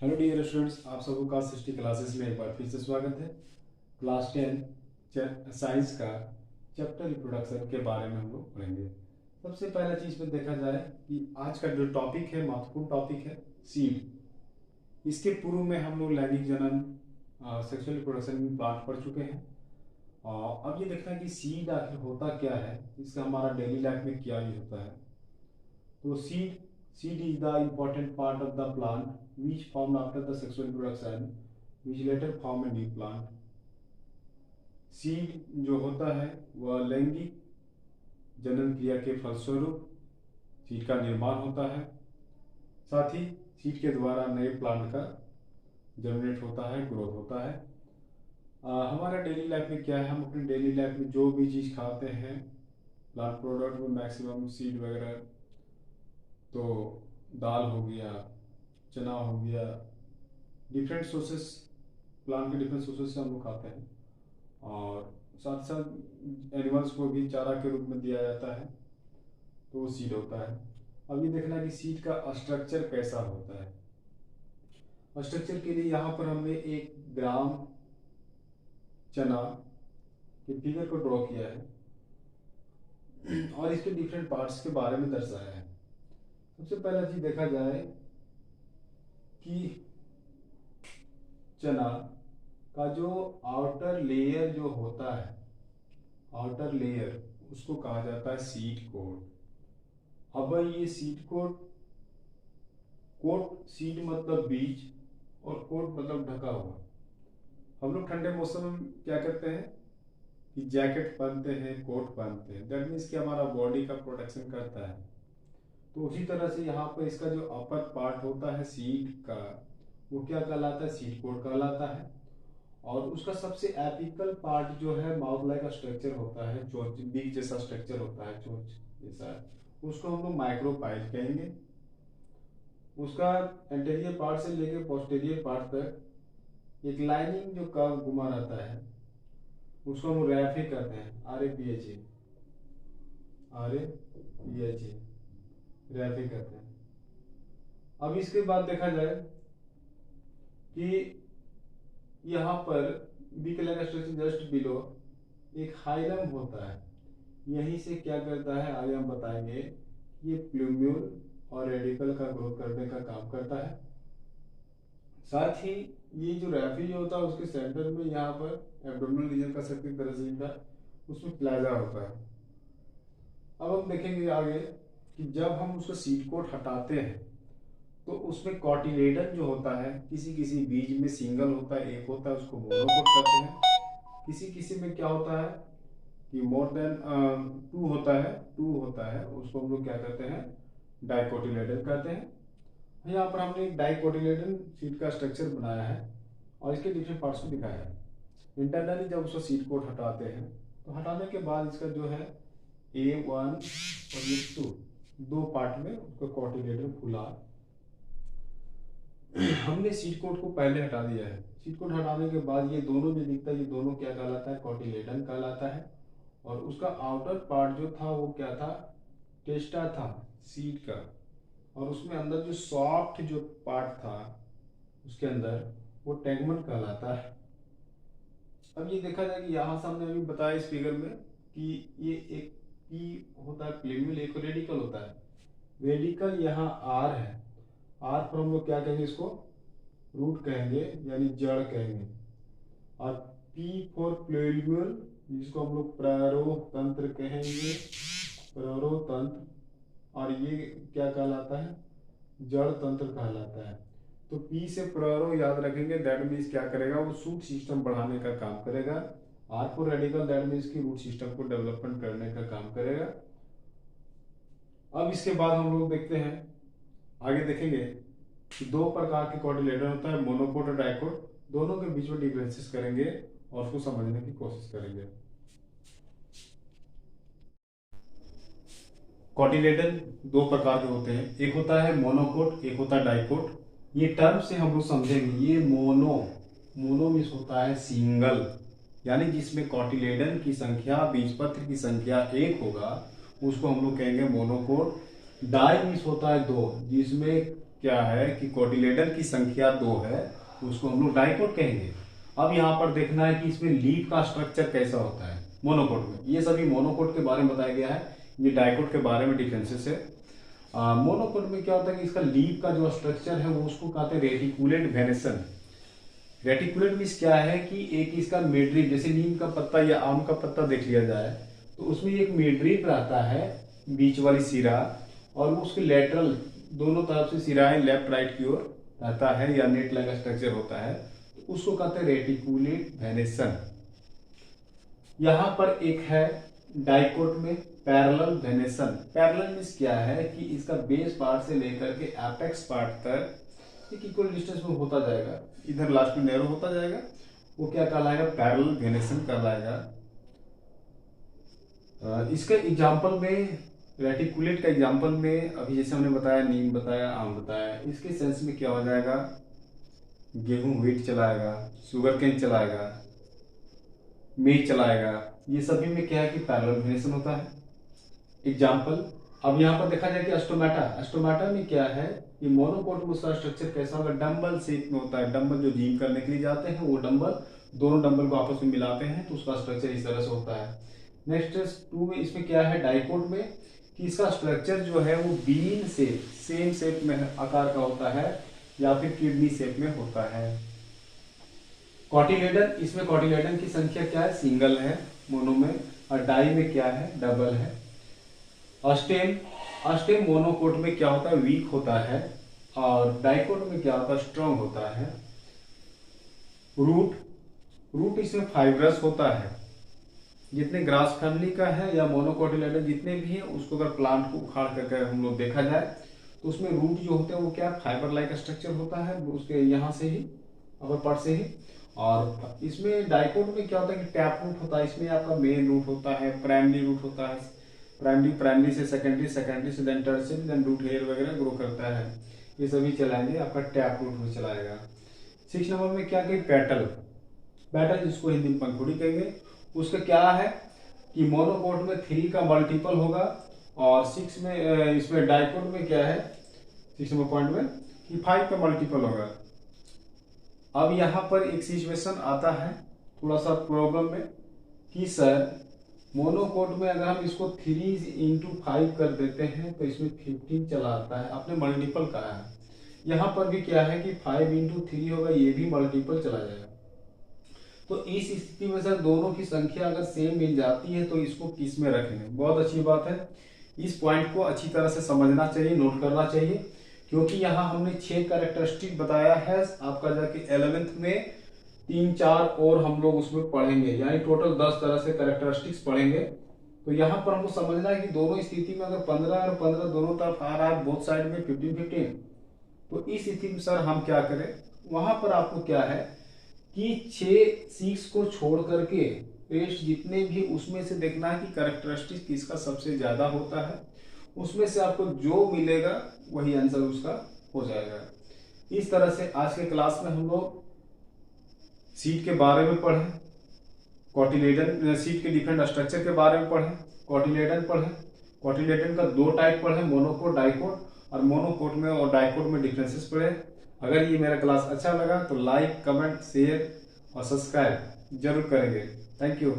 Hello dear students, आप सबको का सृष्टि क्लासेस में एक बार फिर से स्वागत है। क्लास 10 साइंस का चैप्टर रिप्रोडक्शन के बारे में हम लोग पढ़ेंगे। सबसे पहला चीज़ में देखा जाए कि आज का जो टॉपिक है, महत्वपूर्ण टॉपिक है सीड। इसके पूर्व में हम लोग लैंगिक जनन, सेक्सुअल रिप्रोडक्शन में पाठ पढ़ चुके हैं। और अब ये देखना है कि सीड आखिर होता क्या है, इसका हमारा डेली लाइफ में क्या यूज होता है। तो seed is the important part of the plant which formed after the sexual reproduction which later form a new plant. Seed जो होता है वह लैंगिक जनन क्रिया के फलस्वरूप सीड का निर्माण होता है। साथ ही सीड के द्वारा नए प्लांट का जर्मिनेट होता है, ग्रोथ होता है। हमारा डेली लाइफ में क्या है, हम अपनी डेली लाइफ में जो भी चीज़ खाते हैं प्लांट प्रोडक्ट में मैक्सिमम सीड वगैरह, तो दाल हो गया, चना हो गया, डिफरेंट सोर्सेस, प्लांट के डिफरेंट सोर्सेस से हम लोग खाते हैं। और साथ साथ एनिमल्स को भी चारा के रूप में दिया जाता है, तो वो सीड होता है। अब ये देखना है कि सीड का स्ट्रक्चर कैसा होता है। स्ट्रक्चर के लिए यहाँ पर हमने एक ग्राम चना के फिगर को ड्रॉ किया है और इसके डिफरेंट पार्ट्स के बारे में दर्शाया है। सबसे पहला चीज देखा जाए कि चना का जो आउटर लेयर जो होता है, आउटर लेयर उसको कहा जाता है सीड कोट। अब ये सीड कोट, कोट सीड मतलब बीज और कोट मतलब ढका हुआ। हम लोग ठंडे मौसम में क्या करते हैं कि जैकेट पहनते हैं, कोट पहनते हैं, दैट मीन्स कि हमारा बॉडी का प्रोटेक्शन करता है। तो उसी तरह से यहाँ पर इसका जो अपर पार्ट होता है सीड का, वो क्या कहलाता है, सीड कोट कहलाता है। और उसका सबसे एपिकल पार्ट जो है माउथ लाइक का स्ट्रक्चर होता है, चोंच बीक जैसा स्ट्रक्चर होता है, चोंच जैसा, उसको हम लोग माइक्रोपाइल कहेंगे। उसका एंटीरियर पार्ट से लेकर पोस्टीरियर पार्ट तक एक लाइनिंग जो कर्व घुमा रहता है, उसको हम रैफी कहते हैं, RAPHA, रैफी कहते हैं। अब इसके बाद देखा जाए कि यहाँ पर beak like structure just below एक हाइलम होता है। यहीं से क्या करता है आगे हम बताएंगे, ये प्लूम्यूल और रेडिकल का ग्रोथ करने का काम करता है। साथ ही ये जो रैफी होता है उसके सेंटर में यहाँ पर एब्डोमिनल रीजन का सर्किल तरह से इनका, उसमें प्लाजा होता है। अब हम देखेंगे आगे कि जब हम उसको सीड कोट हटाते हैं तो उसमें कॉटिलेडन जो होता है, किसी किसी बीज में सिंगल होता है, एक होता है, उसको मोनोकोट कहते हैं। किसी किसी में क्या होता है कि मोर देन टू होता है, उसको हम लोग क्या कहते हैं, डाइकोटिलेडन कहते हैं। यहाँ पर हमने एक डाइकोटिलेडन सीड का स्ट्रक्चर बनाया है और इसके डिफरेंट पार्ट्स को दिखाया है। इंटरनली जब उसको सीड कोट हटाते हैं तो हटाने के बाद इसका जो है A1 और A2 दो पार्ट में उसका कोटिलेडन खुला। हमने सीड कोट को पहले हटा दिया है। सीड कोट हटाने के बाद ये दोनों जो दिखता है, ये दोनों क्या कहलाता है, कोटिलेडन कहलाता है। और उसका आउटर पार्ट जो था वो क्या था, टेस्टा था सीड का। और उसमें अंदर जो सॉफ्ट जो पार्ट था उसके अंदर, वो टेगमन कहलाता है। अब ये देखा जाए कि यहाँ से हमने अभी बताया इस फिगर में कि ये एक पी होता है प्लेम्यूल, एक रेडिकल होता है। रेडिकल यहाँ आर है, आर पर हम लोग क्या कहेंगे, इसको रूट कहेंगे यानी जड़ कहेंगे। और पी फॉर प्लेम्यूल, जिसको हम लोग प्रारोतंत्र कहेंगे, प्रारोतंत्र। और ये क्या कहलाता है, जड़ तंत्र कहलाता है। तो पी से प्रारो याद रखेंगे, दैट मीन्स क्या करेगा, वो शूट सिस्टम बढ़ाने का काम करेगा। R for radicle, that means की रूट सिस्टम को डेवलपमेंट करने का काम करेगा। अब इसके बाद हम लोग देखते हैं, आगे देखेंगे कि दो प्रकार के कोटिलेडन होता है, मोनोकोट और डाइकोट। दोनों के बीच में डिफरेंसेस करेंगे और उसको समझने की कोशिश करेंगे। कोटिलेडन दो प्रकार के होते हैं, एक होता है मोनोकोट, एक होता है डाइकोट। ये टर्म से हम लोग समझेंगे, ये मोनो मीन्स होता है सिंगल, यानी जिसमें कोटिलेडन की संख्या, बीजपत्र की संख्या एक होगा, उसको हम लोग कहेंगे मोनोकोट। डाई मीन्स होता है दो, जिसमें क्या है कि कोटिलेडन की संख्या 2 है तो उसको हम लोग डाइकोट कहेंगे। अब यहाँ पर देखना है कि इसमें लीफ का स्ट्रक्चर कैसा होता है मोनोकोट में। ये सभी मोनोकोट के बारे में बताया गया है, ये डाइकोट के बारे में डिफरेंसेस है। मोनोकोट में क्या होता है कि इसका लीफ का जो स्ट्रक्चर है वो उसको कहते हैं रेटिकुलेट वेनेसन। रेटिकुलेट मीन्स क्या है कि एक इसका मिडरिप, जैसे नीम का पत्ता या आम का पत्ता देख लिया जाए तो उसमें एक मिडरिप रहता है बीच वाली सिरा, और वो उसके लेटरल दोनों तरफ से सिराएं लेफ्ट राइट की ओर रहता है या नेट लाइक स्ट्रक्चर होता है, तो उसको कहते हैं रेटिकुलेट वेनेसन। यहां पर एक है डाइकोट में पैरेलल वेनेसन। पैरेलल मीन्स क्या है कि इसका बेस पार्ट से लेकर के एपेक्स पार्ट तक एक इक्वल डिस्टेंस में होता जाएगा, इधर लास्ट में नैरो होता जाएगा, वो क्या कहलाएगा, पैरेलल वेनेसन कहलाएगा। इसका एग्जाम्पल में, रेटिकुलेट का एग्जाम्पल में अभी जैसे हमने बताया, नीम बताया, आम बताया, इसके सेंस में क्या हो जाएगा, गेहूं व्हीट चलाएगा, शुगर केन चलाएगा, मेज चलाएगा, ये सभी में क्या है कि पैरेलल वेनेसन होता है। एग्जाम्पल अब यहाँ पर देखा जाए कि अस्टोमेटा, अस्टोमेटा में क्या है, ये मोनोकोट में उसका स्ट्रक्चर कैसा होगा, डंबल शेप में होता है। डंबल जो जिम करने के लिए जाते हैं वो डंबल, दोनों डंबल को आपस में मिलाते हैं तो उसका स्ट्रक्चर इस तरह से होता है। नेक्स्ट 2 में इसमें क्या है डाइकोट में कि इसका स्ट्रक्चर जो है वो बीन शेप, सेम शेप में आकार का होता है या फिर किडनी शेप में होता है। कॉटिलेडन, इसमें कॉटिलेडन की संख्या क्या है, सिंगल है मोनो में, और डाई में क्या है, डबल है। अस्टेम, अस्टेम मोनोकोट में क्या होता है, वीक होता है, और डाइकोट में क्या होता है, स्ट्रॉन्ग होता है। रूट, रूट इसमें फाइब्रस होता है। जितने ग्रास फैमिली का है या मोनोकोटिलेडन जितने भी है, उसको अगर प्लांट को उखाड़ करके हम लोग देखा जाए तो उसमें रूट जो होते हैं वो क्या फाइबर लाइक स्ट्रक्चर होता है, उसके यहाँ से ही अपर पार्ट से ही। और इसमें डाइकोट में क्या होता है कि टैप रूट होता है, इसमें आपका मेन रूट होता है, प्राइमरी रूट होता है, प्राइमरी से सेकेंडरी, सेकेंडरी से then tertiary, then root hair वगैरह ग्रो करता है, ये सभी चलाएंगे, आपका टैप रूट में चलाएगा। 6 नंबर में क्या कहें, पेटल, पेटल जिसको हिंदी में पंखुड़ी कहेंगे, उसका क्या है कि मोनोकोट में 3 का मल्टीपल होगा, और 6 में इसमें डाइकोट में क्या है 6 नंबर पॉइंट में कि 5 का मल्टीपल होगा। अब यहाँ पर एक सिचुएशन आता है थोड़ा सा प्रॉब्लम में कि सर मोनोकोट में अगर हम इसको 3 × 5 कर देते हैं तो इसमें 15 चला आता है, आपने मल्टीपल कहा है। यहाँ पर भी क्या है कि 5 × 3 होगा, ये भी मल्टीपल चला जाएगा। तो इस स्थिति में सर दोनों की संख्या अगर सेम मिल जाती है तो इसको किस में रखेंगे, बहुत अच्छी बात है। इस पॉइंट को अच्छी तरह से समझना चाहिए, नोट करना चाहिए, क्योंकि यहाँ हमने 6 कैरेक्टरिस्टिक बताया है, आपका जाके 11th में 3-4 और हम लोग उसमें पढ़ेंगे, यानी टोटल 10 तरह से कैरेक्टरिस्टिक्स पढ़ेंगे। तो यहाँ पर हमको समझना है कि दोनों स्थिति में अगर 15 और 15 दोनों तरफ आ रहा है, बोथ साइड में 15-15, तो इस स्थिति में सर हम क्या करें, वहां पर आपको क्या है कि 6 को छोड़ करके रेस्ट जितने भी उसमें से देखना है कि कैरेक्टरिस्टिक किसका सबसे ज्यादा होता है, उसमें से आपको जो मिलेगा वही आंसर उसका हो जाएगा। इस तरह से आज के क्लास में हम लोग सीट के बारे में पढ़े, कॉटिलेडन सीट के डिफरेंट स्ट्रक्चर के बारे में पढ़े, कॉटिलेडन पढ़े, कॉटिलेडन का 2 टाइप पढ़े, मोनोकोट डाइकोट, और मोनोकोट में और डाइकोट में डिफरेंसेस पढ़े। अगर ये मेरा क्लास अच्छा लगा तो लाइक, कमेंट, शेयर और सब्सक्राइब जरूर करेंगे। Thank you.